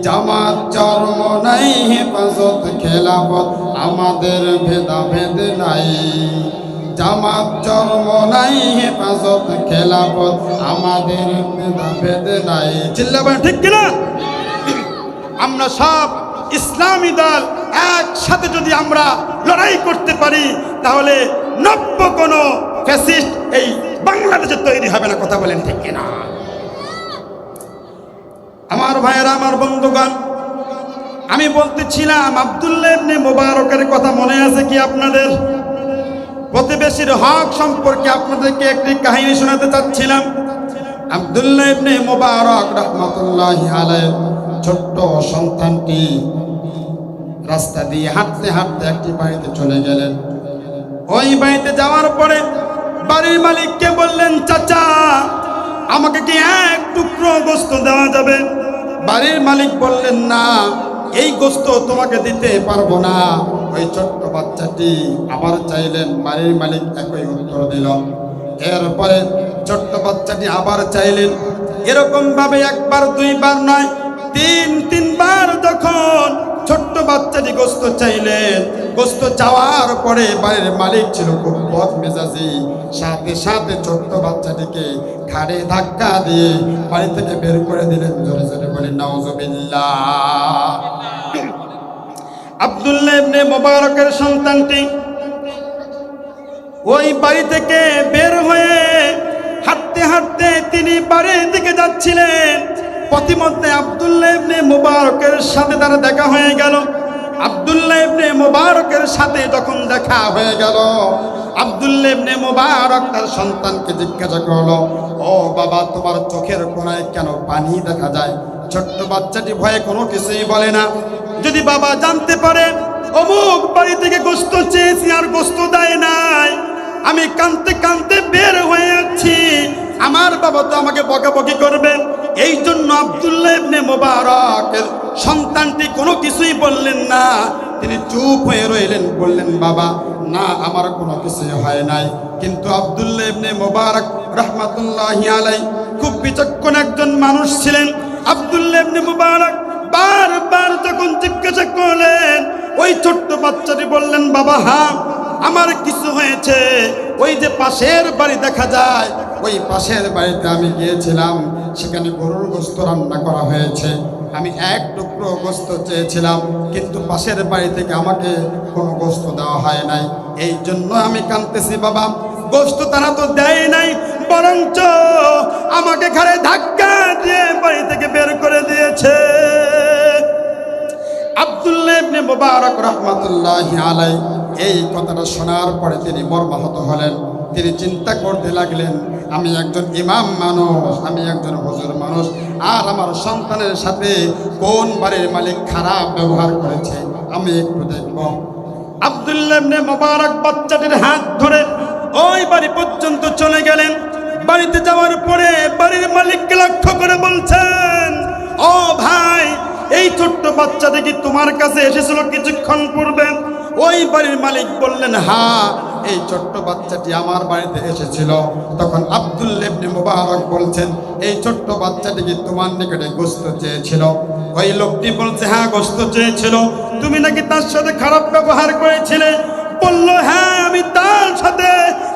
জামাত চর্ম নাই, হেফাজত, খেলাফত, আমাদের ভেদাভেদ নাই। জামাত চর্ম নাই, হেফাজত, খেলাফত, আমাদের ভেদাভেদ নাই। চিল্লাবেন ঠিক কিনা? আমরা সব ইসলামী দল একসাথে যদি আমরা লড়াই করতে পারি, তাহলে নব্য কোনো ফ্যাসিস্ট এই বাংলাদেশে তৈরি হবে না। কথা বলেন ঠিক কিনা? আমার ভাইয়েরা, আমার বন্ধুগণ, আমি বলতেছিলাম আব্দুল্লাহ ইবনে মুবারকের কথা মনে আছে কি আপনাদের? প্রতিবেশীর হক সম্পর্কে আপনাদেরকে একটি কাহিনী শোনাতে চাচ্ছিলাম। আব্দুল্লাহ ইবনে মুবারক রাহমাতুল্লাহি আলাইহি ছোট্ট সন্তানটি রাস্তা দিয়ে হাঁটতে হাঁটতে একটি বাড়িতে চলে গেলেন। ওই বাড়িতে যাওয়ার পরে বাড়ির মালিককে বললেন, চাচা, আমাকে কি এক টুকরো গোশত দেওয়া যাবে? বাড়ির মালিক বললেন, না, এই গোশত তোমাকে দিতে পারবো না। ওই ছোট্ট বাচ্চাটি আবার চাইলেন, বাড়ির মালিক একই উত্তর দিল। এরপরে ছোট্ট বাচ্চাটি আবার চাইলেন। এরকম ভাবে একবার দুইবার নয়, তিনবার যখন ছোট্ট বাচ্চাটি গোশত চাইলেন, গোশত চাওয়ার পরে বাড়ির মালিক ছিল খুব বদ মেজাজি, সাথে সাথে সাথে ছোট্ট বাচ্চাটিকে ঘাড়ে ধাক্কা দিয়ে বাড়ি থেকে বের করে দিলেন। জোরে জোরে বলেন নাউজুবিল্লাহ। আব্দুল্লাহ ইবনে মুবারকের সন্তানটি ওই বাড়ি থেকে বের হয়ে হাঁটতে হাঁটতে তিনি বাড়ির দিকে যাচ্ছিলেন। পথিমধ্যে আব্দুল্লাহ ইবনে মুবারকের সাথে তার দেখা হয়ে গেল। আব্দুল্লাহ ইবনে মুবারকের সাথে যখন দেখা হয়ে গেল, আব্দুল্লাহ ইবনে মুবারক তার সন্তানকে জিজ্ঞাসা করলো, ও বাবা, তোমার চোখের কোণায় কেন পানি দেখা যায়? ছোট্ট বাচ্চাটি ভয়ে কোনো কিছুই বলে না। যদি বাবা জানতে পারে অমুক বাড়ি থেকে গোশত চেয়েছি আর গোশত দেয় নাই, আমি কাঁদতে কাঁদতে বের হয়ে যাচ্ছি, আমার বাবা তো আমাকে বকাবকি করবে। এই জন্য আব্দুল্লাহ ইবনে মুবারকের সন্তানটি কোনো কিছুই বললেন না, তিনি চুপ হয়ে রইলেন। বললেন, বাবা না, আমার কোনো কিছুই হয় নাই। কিন্তু আব্দুল্লাহ ইবনে মুবারক রাহমাতুল্লাহি আলাইহি খুব বিচক্ষণ একজন মানুষ ছিলেন। আব্দুল্লাহ ইবনে মুবারক বারবার যখন জিজ্ঞাসা করলেন, ওই ছোট্ট বাচ্চাটি বললেন, বাবা হ্যাঁ, আমার কিছু হয়েছে। ওই যে পাশের বাড়ি দেখা যায়, ওই পাশের বাড়িতে আমি গিয়েছিলাম, সেখানে গরুর গোশত রান্না করা হয়েছে। আমি এক টুকরো গোশত চেয়েছিলাম, কিন্তু পাশের বাড়ি থেকে আমাকে কোনো গোশত দেওয়া হয় নাই। এই জন্য আমি কাঁদতেছি বাবা। গোশত তারা তো দেয় নাই, বরঞ্চ আমাকে ঘাড়ে ধাক্কা দিয়ে বাড়ি থেকে বের করে দিয়েছে। আব্দুল্লাহ ইবনে মুবারক রাহমাতুল্লাহি আলাইহি এই কথাটা শোনার পরে তিনি মর্মাহত হলেন। তিনি চিন্তা করতে লাগলেন, আমি একজন ইমাম মানুষ, আমি একজন হুজুর মানুষ, আর আমার সন্তানের সাথে কোন বাড়ির মালিক খারাপ ব্যবহার করেছে, আমি একটু দেখব। আব্দুল্লাহ ইবনে মুবারক বাচ্চাটির হাত ধরে ওই বাড়ি পর্যন্ত চলে গেলেন। বাড়িতে যাওয়ার পরে বাড়ির মালিককে লক্ষ্য করে বলছেন, ও ভাই, এই ছোট্ট বাচ্চাটি কি তোমার কাছে এসেছিল কিছুক্ষণ পূর্বে? ওই বাড়ির মালিক বললেন, হ্যাঁ, এই ছোট্ট বাচ্চাটি আমার বাড়িতে এসেছিল। তখন আব্দুল্লাহ ইবনে মুবারক বলছেন, এই ছোট্ট বাচ্চাটি কি তোমার নিকটে গোশত চেয়েছিল? ওই লোকটি বলছে, হ্যাঁ, গোশত চেয়েছিল। তুমি নাকি তার সাথে খারাপ ব্যবহার করেছিলে? বলল, হ্যাঁ, আমি তার সাথে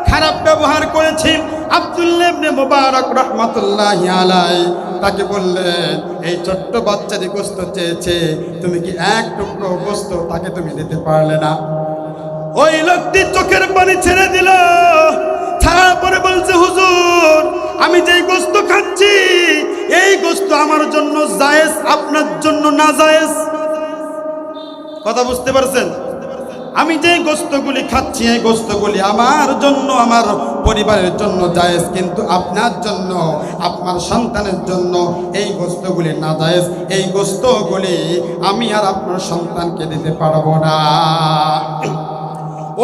খারাপ ব্যবহার করেছি। আব্দুল্লাহ ইবনে মুবারক রাহমাতুল্লাহি আলাইহি তাকে বললেন, এই ছোট্ট বাচ্চাটি গোশত চেয়েছে, তুমি কি এক টুকরো গোশত তাকে তুমি দিতে পারলে না? ওই লোকটি চোখের পানি ছেড়ে দিল। ছাড়ার পরে বলছে, হুজুর, আমি যেই গোশত খাচ্ছি এই গোশত আমার জন্য জায়েজ, আপনার জন্য না জায়েজ। কথা বুঝতে পারছেন? আমি যে গোশতগুলি খাচ্ছি এই গোশতগুলি আমার জন্য, আমার পরিবারের জন্য জায়েজ, কিন্তু আপনার জন্য, আপনার সন্তানের জন্য এই গোশতগুলি না জায়েজ। এই গোশতগুলি আমি আর আপনার সন্তানকে দিতে পারবো না।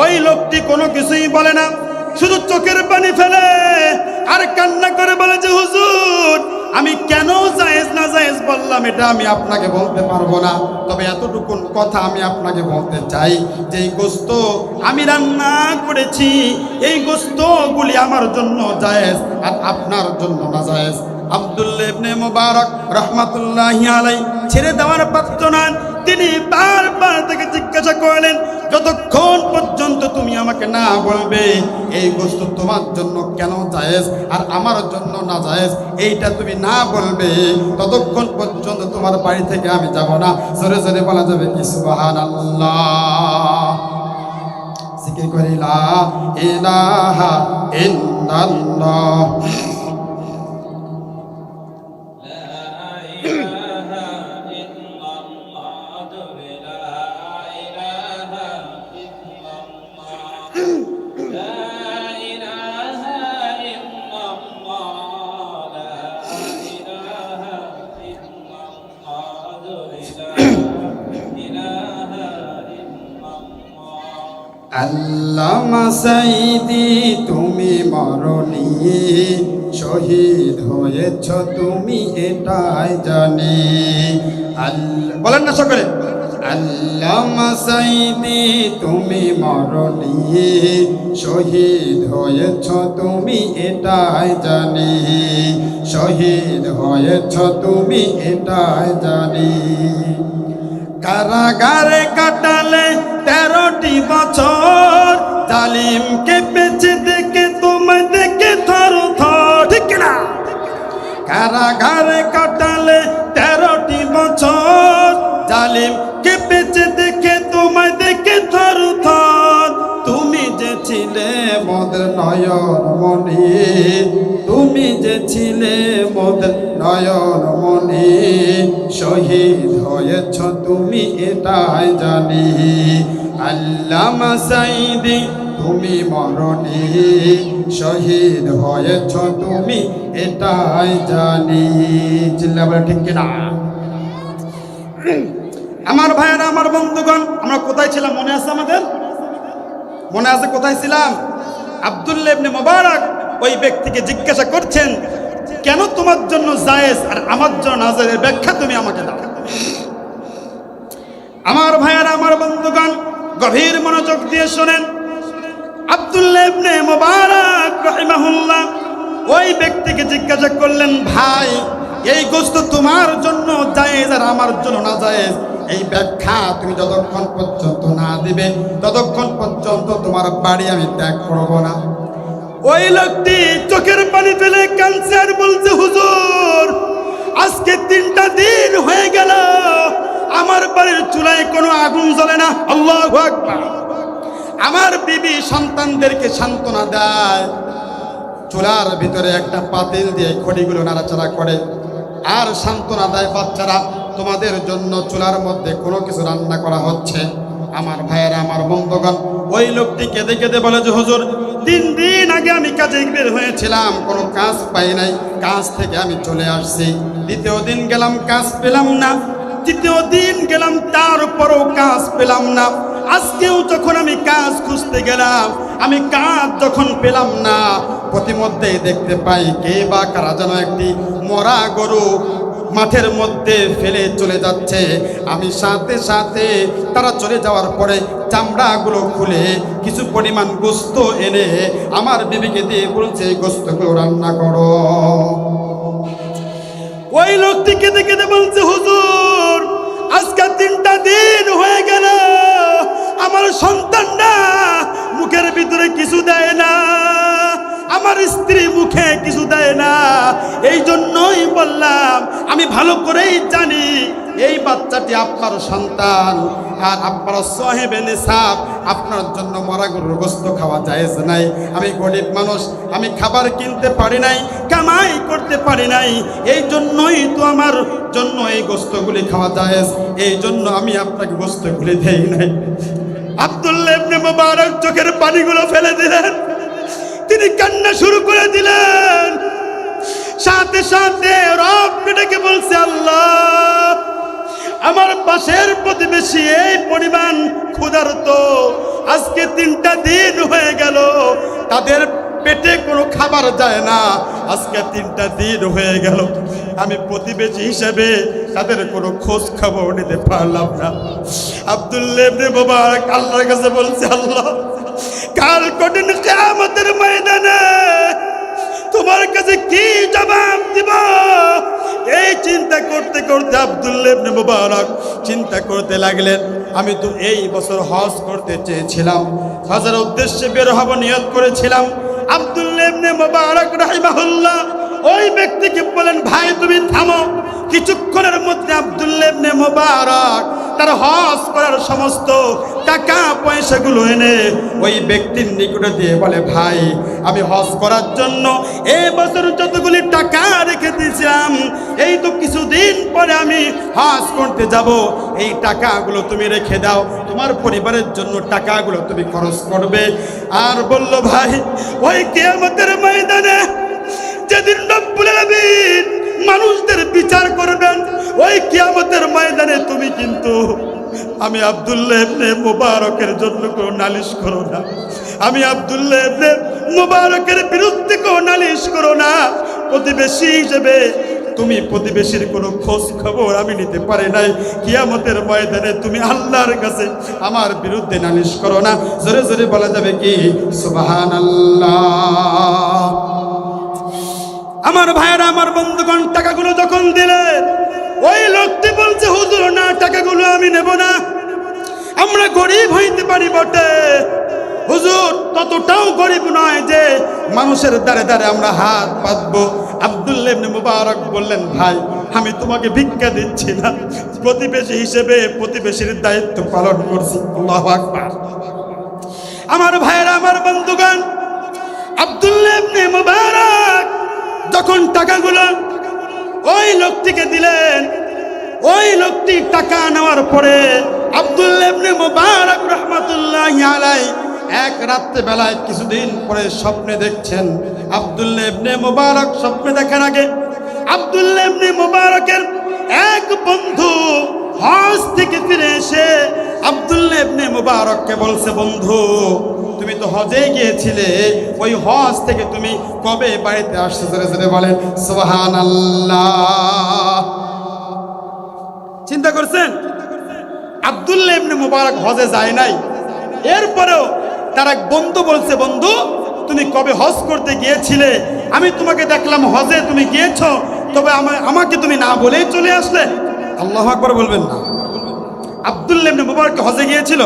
ওই লোকটি কোনো কিছুই বলে না, শুধু চোখের পানি ফেলে আর কান্না করে বলে যে, হুজুর, আমি কেন জায়েজ না জায়েজ বললাম এটা আমি আপনাকে বলতে পারবো না, তবে এতটুকুন কথা আমি আপনাকে বলতে চাই যে এই গোশত আমি রান্না করেছি, এই গোশতগুলি আমার জন্য জায়েজ আর আপনার জন্য না জায়েজ। আব্দুল্লাহ ইবনে মুবারক রাহমাতুল্লাহি আলাইহি ছেড়ে দেওয়ার পাত্র নন। তিনি বারবার তাকে জিজ্ঞাসা করলেন, যতক্ষণ পর্যন্ত তুমি আমাকে না বলবে এই গোশত তোমার জন্য কেন জায়েজ আর আমার জন্য না জায়েজ, এইটা তুমি না বলবে, ততক্ষণ পর্যন্ত তোমার বাড়ি থেকে আমি যাব না। জোরে জোরে বলা যাবে কি সুবহানাল্লাহ? জিকির করি লা ইলাহা ইল্লাল্লাহ। আল্লামা সাইদি তুমি মরণি, শহীদ হয়েছ তুমি এটাই জানি। বলেন না সকলে, আল্লামা সাইদি তুমি মরণি, শহীদ হয়েছ তুমি এটাই জানি, শহীদ হয়েছ তুমি এটাই জানি। কারাগারে কাটালে 13টি বছর, জালিমকে বেঁচে দেখে তোমাদের কারাগারে কাটালে 13টি বছর, জালিম কে বেঁচে দেখে তোমায় দেখে থর থর। তুমি যে ছিলে মোদের নয়ন মণি, তুমি যে ছিলে মোদের নয়ন মণি, শহীদ হয়েছ তুমি এটাই জানি। আল্লামা সাঈদী তুমি মরণি, শহীদ হয়েছ তুমি এটাই জানি। চিল্লা বলে ঠিক কিনা? আমার ভাইয়েরা, আমার বন্ধুগণ, আমরা কোথায় ছিলাম মনে আছে? আমাদের মনে আছে কোথায় ছিলাম? আব্দুল্লাহ ইবনে মুবারক ওই ব্যক্তিকে জিজ্ঞাসা করছেন, কেন তোমার জন্য জায়েজ আর আমার জন্য না জায়েজ, ব্যাখ্যা তুমি আমাকে দাও। আমার ভাইয়েরা, আমার বন্ধুগণ, গভীর মনোযোগ দিয়ে শোনেন। আব্দুল্লাহ ইবনে মুবারক রাহিমাহুল্লাহ ওই ব্যক্তিকে জিজ্ঞাসা করলেন, ভাই এই গোশত তোমার জন্য জায়েজ আর আমার জন্য না জায়েজ, এই ব্যাখ্যা তুমি যতক্ষণ পর্যন্ত না দিবে ততক্ষণ পর্যন্ত তোমার বাড়ি আমি ত্যাগ করব না। ওই লোকটি চোখের পানি ফেলে কাঁদছে আর বলছে, হুজুর আজকে 3টা দিন হয়ে গেল আমার বাড়ির চুলায় কোনো আগুন জ্বলে না। আল্লাহু আকবার। আমার বিবি সন্তানদেরকে সান্ত্বনা দেয়, চুলার ভিতরে একটা পাতিল দিয়ে খড়িগুলো নাড়াচাড়া করে আর সান্ত্বনা দেয়, বাচ্চারা তোমাদের জন্য চুলার মধ্যে কোনো কিছু রান্না করা হচ্ছে। আমার ভাইয়েরা, আমার বন্ধুগণ, ওই লোকটি কেঁদে কেঁদে বলে যে, হুজুর 3 দিন আগে আমি কাজে বের হয়েছিলাম, কোনো কাজ পাই নাই, কাজ থেকে আমি চলে আসছি। 2য় দিন গেলাম, কাজ পেলাম না। 3য় দিন গেলাম, তারপরও কাজ পেলাম না। আজকেও যখন আমি কাজ খুঁজতে গেলাম, আমি কাজ যখন পেলাম না, প্রতিমধ্যেই দেখতে পাই কে বা কারা যেন একটি মরা গরু মাঠের মধ্যে ফেলে চলে যাচ্ছে। আমি সাথে সাথে তারা চলে যাওয়ার পরে চামড়াগুলো খুলে কিছু পরিমাণ গোশত এনে আমার বিবিকে দিয়ে বলছে, এই গোশতগুলো রান্না করো। ওই লোকটি কেঁদে কেঁদে বলছে, হুজুর আজকে 3টা দিন হয়ে গেল আমার সন্তানরা মুখের ভিতরে কিছু দেয় না, আমার স্ত্রী মুখে কিছু দেয় না। এই জন্যই বললাম, আমি ভালো করেই জানি এই বাচ্চাটি আপনার সন্তান আর আপনার সাহেবে নিসাব, আপনার জন্য মরা গরুর গোশত খাওয়া জায়েজ নাই। আমি গরিব মানুষ, আমি খাবার কিনতে পারি নাই, কামাই করতে পারি নাই, এই জন্যই তো আমার জন্য এই গোশতগুলি খাওয়া জায়েজ, এই জন্য আমি আপনাকে গোশতগুলি দেই নাই। আব্দুল্লাহ ইবনে মুবারক চোখের পানিগুলো ফেলে দিলেন, তিনি কান্না শুরু করে দিলেন। সাথে সাথে রবকে ডেকে বলছে, আল্লাহ আমার পাশের প্রতিবেশী এই পরিমাণ ক্ষুধার্ত, আজকে 3টা দিন হয়ে গেল তাদের পেটে কোনো খাবার যায় না, আজকে 3টা দিন হয়ে গেল আমি প্রতিবেশী হিসেবে তাদের কোনো খোঁজ খবর নিতে পারলাম না। আব্দুল্লাহ ইবনে মুবারক আল্লাহর কাছে বলছে, আল্লাহ কাল কঠিন কিয়ামতের ময়দানে তোমার কাছে কি জবাব দিব? এই চিন্তা করতে করতে আব্দুল্লাহ ইবনে মুবারক চিন্তা করতে লাগলেন, আমি তো এই বছর হজ করতে চেয়েছিলাম, হজের উদ্দেশ্যে বের হব নিয়ত করেছিলাম। আব্দুল্লাহ ইবনে মুবারক রাহিমাহুল্লাহ ওই ব্যক্তিকে বলেন, ভাই তুমি থামো। কিছুক্ষণের মধ্যে আব্দুল্লাহ ইবনে মুবারক তার হজ করার সমস্ত টাকা পয়সাগুলো এনে ওই ব্যক্তির নিকটে দিয়ে বলে, ভাই আমি হজ করার জন্য এই বছর যতগুলি টাকা রেখে দিয়েছিলাম, এই তো কিছুদিন পরে আমি হজ করতে যাব, এই টাকাগুলো তুমি রেখে দাও, তোমার পরিবারের জন্য টাকাগুলো তুমি খরচ করবে। আর বলল, ভাই ওই কিয়ামতের ময়দানে যেদিন রব্বুল আলামিন মানুষদের বিচার করবেন, ওই কিয়ামতের ময়দানে তুমি কিন্তু আমি আব্দুল্লাহ ইবনে মুবারকের জন্য কোনো নালিশ করো না, আমি আব্দুল্লাহ ইবনে মুবারকের বিরুদ্ধে কোনো নালিশ করো না। প্রতিবেশী হিসেবে তুমি প্রতিবেশীর কোনো খোঁজ খবর আমি নিতে পারি নাই, কিয়ামতের ময়দানে তুমি আল্লাহর কাছে আমার বিরুদ্ধে নালিশ করো না। জোরে জোরে বলা যাবে কি সুবহানাল্লাহ। আমার ভাইয়েরা, আমার বন্ধুগণ, টাকাগুলো যখন দিলেন, ওই লোকটি বলছে, হুজুর না, টাকাগুলো আমি নেব না, আমরা গরিব হইতে পারি বটে, হুজুর ততটাও গরিব নয় যে মানুষের দ্বারে দ্বারে আমরা হাত পাতবো আব্দুল্লাহ ইবনে মুবারক বললেন, ভাই আমি তোমাকে ভিক্ষা দিচ্ছি না, প্রতিবেশী হিসেবে প্রতিবেশীর দায়িত্ব পালন করছি। আল্লাহু আকবার। আমার ভাইয়েরা, আমার বন্ধুগণ, আব্দুল্লাহ ইবনে মুবারক যখন টাকাগুলো ওই লোকটিকে দিলেন, ওই লোকটি টাকা নেওয়ার পরে আব্দুল্লাহ ইবনে মুবারক রাহমাতুল্লাহি আলাইহি এক রাত্রে বেলায় কিছুদিন পরে স্বপ্নে দেখছেন। আব্দুল্লাহ ইবনে মুবারক স্বপ্নে দেখার আগে আব্দুল্লাহ ইবনে মুবারকের এক বন্ধু হজ থেকে ফিরে এসে আব্দুল্লাহ ইবনে মুবারককে বলছে, বন্ধু তুমি তো হজে গিয়েছিলে, ওই হজ থেকে তুমি কবে বাড়িতে আসছো? জোরে জোরে বলেন সুবহানাল্লাহ। চিন্তা করছেন, আব্দুল্লাহ ইবনে মুবারক হজে যায় নাই, এরপরেও তার এক বন্ধু বলছে, বন্ধু তুমি কবে হজ করতে গিয়েছিলে? আমি তোমাকে দেখলাম হজে তুমি গিয়েছো, তবে আমাকে তুমি না বলেই চলে আসলে। আল্লাহু আকবার বলবেন না? আব্দুল্লাহ ইবনে মুবারক হজে গিয়েছিল?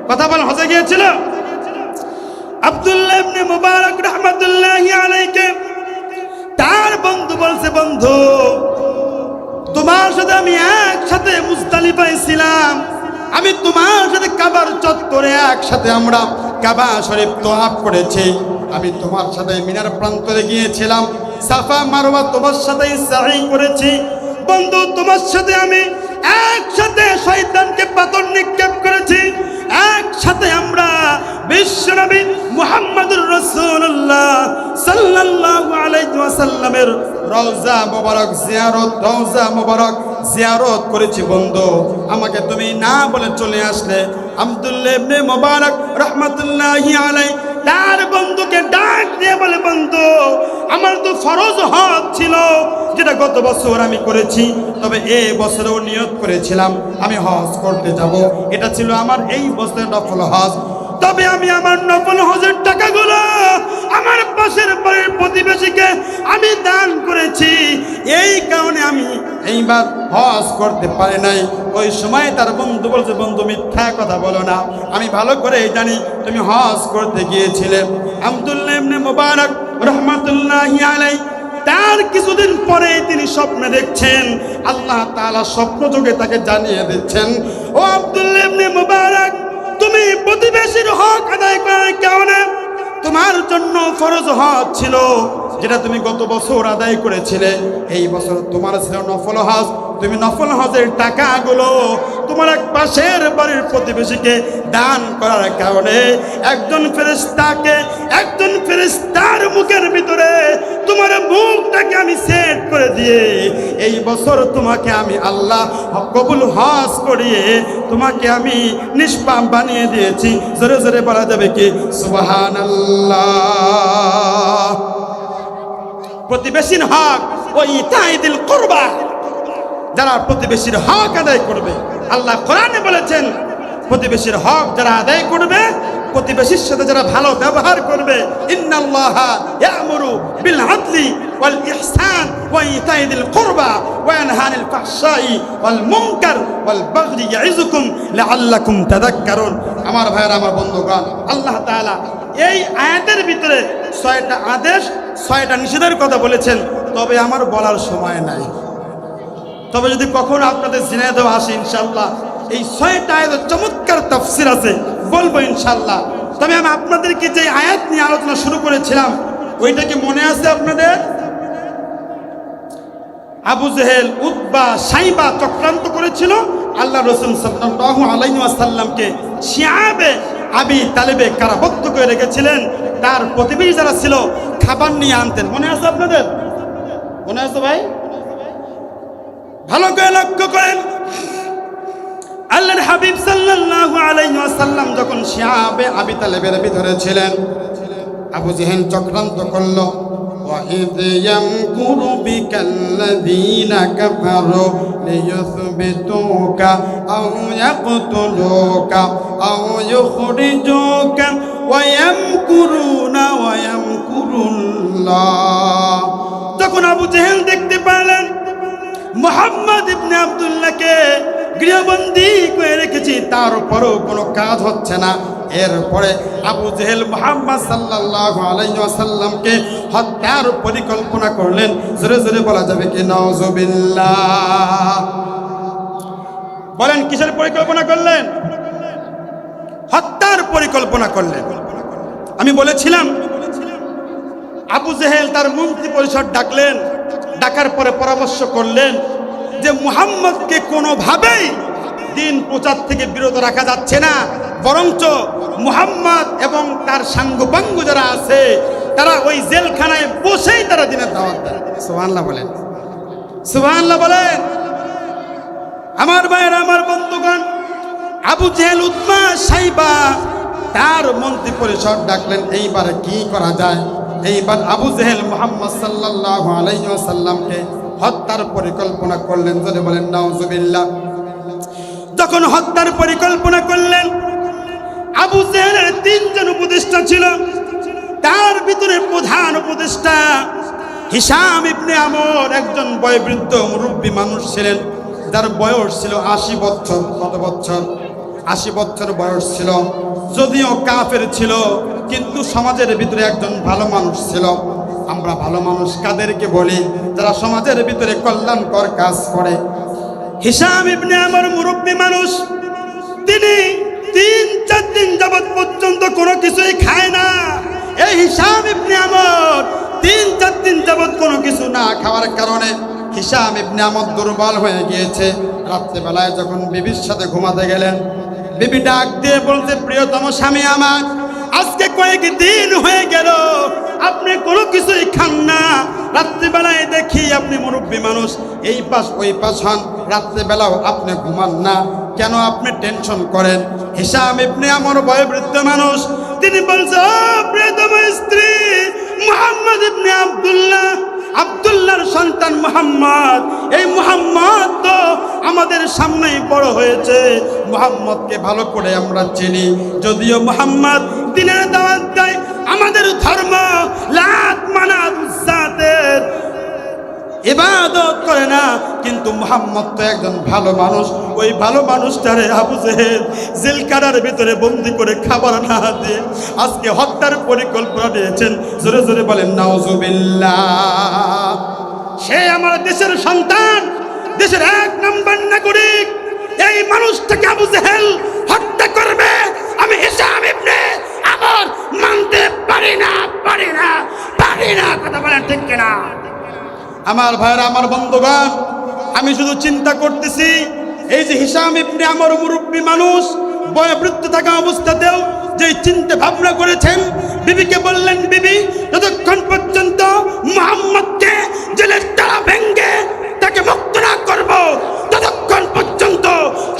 কথা বলেন, হজে গিয়েছিল? আব্দুল্লাহ ইবনে মুবারক রাহমাতুল্লাহি আলাইহি তার বন্ধু বলছে, বন্ধু তোমার সাথে আমি একসাথে মুজদালিফায় ছিলাম, আমি তোমার সাথে কাবার চত্বরে একসাথে আমরা কাবা শরীফ তোয়াফ করেছি, আমি তোমার সাথে মিনার প্রান্তরে গিয়েছিলাম, সাফা মারওয়া তোমার সাথে সাই করেছি। বন্ধু তোমার সাথে আমি একসাথে শয়তানকে পাথর নিক্ষেপ করেছি, একসাথে আমরা বিশ্বনবী মুহাম্মদুর রাসূলুল্লাহ সাল্লাল্লাহু আলাইহি ওয়াসাল্লামের রওজা মোবারক জিয়ারত করেছি। বন্ধু আমাকে তুমি না বলে চলে আসলে। আব্দুল্লাহ ইবনে মুবারক রাহমাতুল্লাহি আলাইহি তার বন্ধুকে ডাক দিয়ে বলে, বন্ধু আমার তো ফরজ হজ ছিল যেটা গত বছর আমি করেছি, তবে এই বছরেও নিয়ত করেছিলাম আমি হজ করতে যাব, এটা ছিল আমার এই বছরের নফল হজ, তবে আমি আমার নফল হজের টাকাগুলো আমার পাশের বাড়ির প্রতিবেশীকে আমি দান করেছি, এই কারণে আমি এইবার হজ করতে পারি নাই। ওই সময় তার বন্ধু বলছে, বন্ধু মিথ্যা কথা বলো না, আমি ভালো করে জানি তুমি হজ করতে গিয়েছিলে। আব্দুল্লাহ ইবনে মুবারক রাহমাতুল্লাহি আলাইহি তার কিছুদিন পরে তিনি স্বপ্নে দেখছেন, আল্লাহ তাআলা স্বপ্ন যোগে তাকে জানিয়ে দিচ্ছেন, ও আব্দুল্লাহ ইবনে মুবারক তুমি প্রতিবেশীর হক আদায় করার কারণে তোমার জন্য ফরজ হজ ছিল যেটা তুমি গত বছর আদায় করেছিলে, এই বছর তোমার ছিল নফল হজ, তুমি নফল হজের টাকাগুলো তোমার এক পাশের বাড়ির প্রতিবেশীকে দান করার কারণে একজন ফেরেশতার মুখের ভিতরে তোমার মুখটাকে আমি সেট করে দিয়ে এই বছর তোমাকে আমি আল্লাহ কবুল হজ করিয়ে তোমাকে আমি নিষ্পাপ বানিয়ে দিয়েছি। জোরে জোরে বলা যাবে কি সুবহানাল্লাহ? প্রতিবেশীর হক ওই ইতাইদিল কুরবা, যারা প্রতিবেশীর হক আদায় করবে, আল্লাহ কোরআনে বলেছেন প্রতিবেশীর হক যারা আদায় করবে, প্রতিবেশীর সাথে যারা ভালো ব্যবহার করবে, ইন্নাল্লাহা ইয়ামুরু বিল আদলি ওয়াল ইহসান ওয়া ইতাইদিল কুরবা ওয়া ইয়ানহা আনিল ফাহশাই ওয়াল মুনকার ওয়াল বাগই ইয়াইযুকুম লাআল্লাকুম তাযাক্কারুন। আমার ভাইরা, আমার বন্ধুগণ, আল্লাহ তাআলা এই আয়াতের ভিতরে 6টা আদেশ 6টা নিষেধের কথা বলেছেন, তবে আমার বলার সময় নাই। তবে যদি কখনো আপনাদের জিনায় দেওয়া আসে, ইনশাআল্লাহ এই 6টা আয়াতের চমৎকার তাফসীর আছে, বলবো ইনশাআল্লাহ। তবে আমি আপনাদেরকে যে আয়াত নিয়ে আলোচনা শুরু করেছিলাম, ওইটা কি মনে আছে আপনাদের? আবু জেহেল, উতবা, সাইবা চক্রান্ত করেছিল আল্লাহ রাসূল সাল্লাল্লাহু আলাইহি ওয়াসাল্লামকে শিয়াবে আবি তালেবে কারাবদ্ধ করে রেখেছিলেন। তার প্রতিবেশী যারা ছিল খাবার নিয়ে আনতেন, মনে আছে আপনাদের? মনে আছে ভাই? ভালো করে লক্ষ্য করেন, আল্লাহর হাবিব সাল্লাল্লাহু আলাইহি ওয়াসাল্লাম যখন শিয়াবে আবি তালেবের ভিতরে ছিলেন, আবু জেহেল চক্রান্ত করলো, وَإِذْ يَمْكُرُ بِكَ الَّذِينَ كَفَرُوا لِيُثْبِتُوكَ أَوْ يَقْتُلُوكَ أَوْ يُخْرِجُوكَ وَيَمْكُرُونَ وَيَمْكُرُ اللَّهُ। তখন আবু জেহেল দেখতে পারলেন মুহাম্মদ ইবনে আব্দুল্লাহকে গৃহবন্দী করে রেখেছি, তারপরও কোনো কাজ হচ্ছে না, এরপরে আবু জেহেল মুহাম্মদ সাল্লাল্লাহু আলাইহি ওয়াসাল্লামকে হত্যার পরিকল্পনা করলেন। জোরে জোরে বলা যাবে কি নাউজুবিল্লাহ? বলেন কিসের পরিকল্পনা করলেন? হত্যার পরিকল্পনা করলেন। আমি বলেছিলাম আবু জেহেল তার মন্ত্রী পরিষদ ডাকলেন, ডাকার পরে পরামর্শ করলেন যে মুহাম্মদকে কোনোভাবেই দিন প্রচার থেকে বিরত রাখা যাচ্ছে না, বরঞ্চ মুহাম্মদ এবং তার সাঙ্গপাঙ্গ যারা আছে তারা ওই জেলখানায় বসেই তারা দিনের দাওয়াত দেয়। সুবহানাল্লাহ বলেন, সুবহানাল্লাহ বলেন। আমার ভাইয়েরা, আমার বন্ধুগণ, আবু জেহেল, উতবা, সাইবা তার মন্ত্রী পরিষদ ডাকলেন। এইবার কি করা যায়? এইবার আবু জেহেল মুহাম্মদ সাল্লাল্লাহু আলাইহি ওয়াসাল্লামকে হত্যার পরিকল্পনা করলেন। যদি বলেন নাউজুবিল্লাহ। যখন হত্যার পরিকল্পনা করলেন, আবু জেহেলের তিনজন উপদেষ্টা ছিল। তার ভিতরে প্রধান উপদেষ্টা হিশাম ইবনে আমর একজন বয়োবৃদ্ধ মুরব্বী মানুষ ছিলেন, যার বয়স ছিল 80 বছর। কত বছর? 80 বছর বয়স ছিল। যদিও কাফের ছিল, কিন্তু সমাজের ভিতরে একজন ভালো মানুষ ছিল। আমরা ভালো মানুষ কাদেরকে বলি? যারা সমাজের ভিতরে কল্যাণকর কাজ করে। হিশাম ইবনে আমর মুরব্বী মানুষ, তিনি 3-4 দিন যাবৎ পর্যন্ত কোনো কিছুই খায় না। এই হিশাম ইবনে আমর 3-4 দিন যাবৎ কোনো কিছু না খাওয়ার কারণে হিশাম ইবনে আমর দুর্বল হয়ে গিয়েছে। রাত্রেবেলায় যখন বিবির সাথে ঘুমাতে গেলেন, বিবি ডাক দিয়ে বলতে, প্রিয়তম স্বামী আমার, আজকে কয়েকদিন হয়ে গেল আপনি কোনো কিছুই খান না। রাত্রিবেলায় দেখি আপনি মুরব্বী মানুষ, এই পাশ ওই পাশ হন, রাত্রিবেলাও আপনি ঘুমান না, কেন আপনি টেনশন করেন? হিশাম ইবনে আমর বয়োবৃদ্ধ মানুষ, তিনি বলছে, ও প্রিয়তম স্ত্রী মুহাম্মদ ইবনে আব্দুল্লাহ, আব্দুল্লাহর সন্তান মুহাম্মদ, এই মুহাম্মদ তো আমাদের সামনেই বড় হয়েছে। মুহাম্মদকে ভালো করে আমরা চিনি। যদিও মুহাম্মদ দিনের দাওয়াত দেয়, আমাদের ধর্ম লাত মানাত উজ্জাতের ইবাদত করে না, কিন্তু মুহাম্মদ তো একজন ভালো মানুষ। ওই ভালো মানুষটারে আবু জেহেল জেলখানার ভিতরে বন্দি করে খাবার না দিয়ে আজকে হত্যার পরিকল্পনা নিয়েছেন। জোরে জোরে বলেন নাউজুবিল্লাহ। সে আমার দেশের সন্তান, দেশের 1 নম্বর নাগরিক। এই মানুষটাকে আবু জেহেল হত্যা করবে, আমি হিশাম ইবনে আমর মানতে পারি না, পারি না, পারি না। কথা বলেন ঠিক কিনা? আমার ভাইরা, আমার বন্ধুগণ, আমি শুধু চিন্তা করতেছি, এই যে হিশাম ইবনে আমর মুরব্বী মানুষ, বয়োবৃদ্ধ থাকা অবস্থাতেও যে চিন্তা ভাবনা করেছেন, বিবিকে বললেন, বিবি, যতক্ষণ পর্যন্ত মুহাম্মদকে জেলের তালা ভেঙ্গে তাকে মুক্ত না করব, ততক্ষণ পর্যন্ত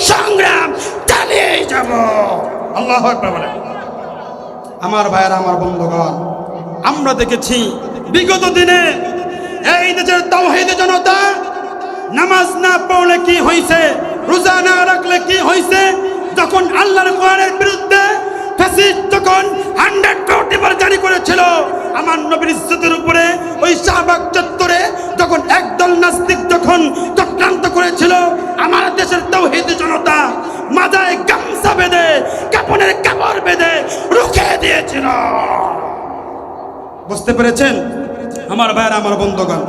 সংগ্রাম চালিয়ে যাব। আল্লাহু আকবার বলেন। আমার ভাইরা, আমার বন্ধুগণ, আমরা দেখেছি বিগত দিনে এই দেশের তাওহীদ জনতা নামাজ না পড়লে কি হয়েছে, রোজা না রাখলে কি হয়েছে। যখন আল্লাহর কোরআনের বিরুদ্ধে ফ্যাসিস্ট যখন 100 কোটি বার জারি করেছিল আমার নবীর ইজ্জতের উপরে, ওই শাহবাগ চত্বরে যখন একদল নাস্তিক যখন চক্রান্ত করেছিল, আমার দেশের তাওহীদ জনতা মাথায় গামছা বেঁধে, কাপড়ের কাপড় বেঁধে রুখে দিয়েছিল। বুঝতে পেরেছেন আমার ভাইরা, আমার বন্ধুগণ?